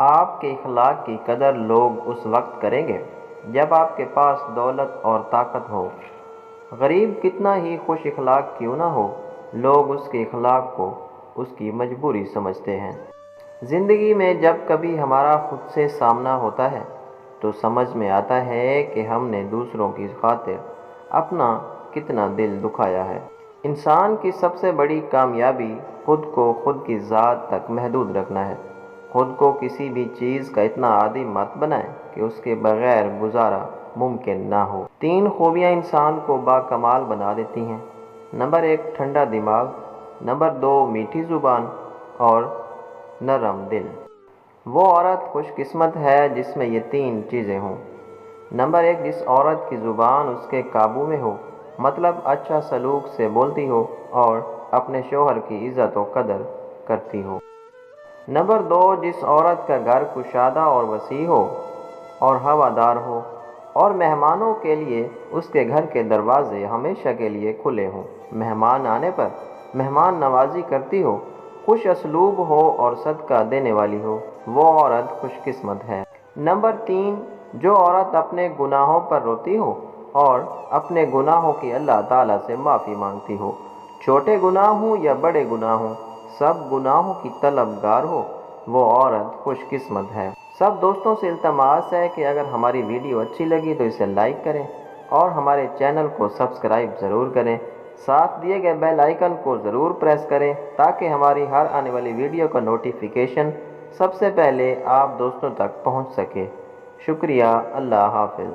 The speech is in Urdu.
آپ کے اخلاق کی قدر لوگ اس وقت کریں گے جب آپ کے پاس دولت اور طاقت ہو۔ غریب کتنا ہی خوش اخلاق کیوں نہ ہو، لوگ اس کے اخلاق کو اس کی مجبوری سمجھتے ہیں۔ زندگی میں جب کبھی ہمارا خود سے سامنا ہوتا ہے تو سمجھ میں آتا ہے کہ ہم نے دوسروں کی خاطر اپنا کتنا دل دکھایا ہے۔ انسان کی سب سے بڑی کامیابی خود کو خود کی ذات تک محدود رکھنا ہے۔ خود کو کسی بھی چیز کا اتنا عادی مت بنائیں کہ اس کے بغیر گزارا ممکن نہ ہو۔ 3 خوبیاں انسان کو باکمال بنا دیتی ہیں۔ نمبر 1 ٹھنڈا دماغ، نمبر 2 میٹھی زبان اور نرم دل۔ وہ عورت خوش قسمت ہے جس میں یہ 3 چیزیں ہوں۔ نمبر 1 جس عورت کی زبان اس کے قابو میں ہو، مطلب اچھا سلوک سے بولتی ہو اور اپنے شوہر کی عزت و قدر کرتی ہو۔ نمبر 2 جس عورت کا گھر کشادہ اور وسیع ہو اور ہوادار ہو اور مہمانوں کے لیے اس کے گھر کے دروازے ہمیشہ کے لیے کھلے ہوں، مہمان آنے پر مہمان نوازی کرتی ہو، خوش اسلوب ہو اور صدقہ دینے والی ہو، وہ عورت خوش قسمت ہے۔ نمبر 3 جو عورت اپنے گناہوں پر روتی ہو اور اپنے گناہوں کی اللہ تعالیٰ سے معافی مانگتی ہو، چھوٹے گناہ ہوں یا بڑے گناہ ہوں، سب گناہوں کی طلبگار ہو، وہ عورت خوش قسمت ہے۔ سب دوستوں سے التماس ہے کہ اگر ہماری ویڈیو اچھی لگی تو اسے لائک کریں اور ہمارے چینل کو سبسکرائب ضرور کریں، ساتھ دیے گئے بیل آئیکن کو ضرور پریس کریں تاکہ ہماری ہر آنے والی ویڈیو کا نوٹیفیکیشن سب سے پہلے آپ دوستوں تک پہنچ سکے۔ شکریہ، اللہ حافظ۔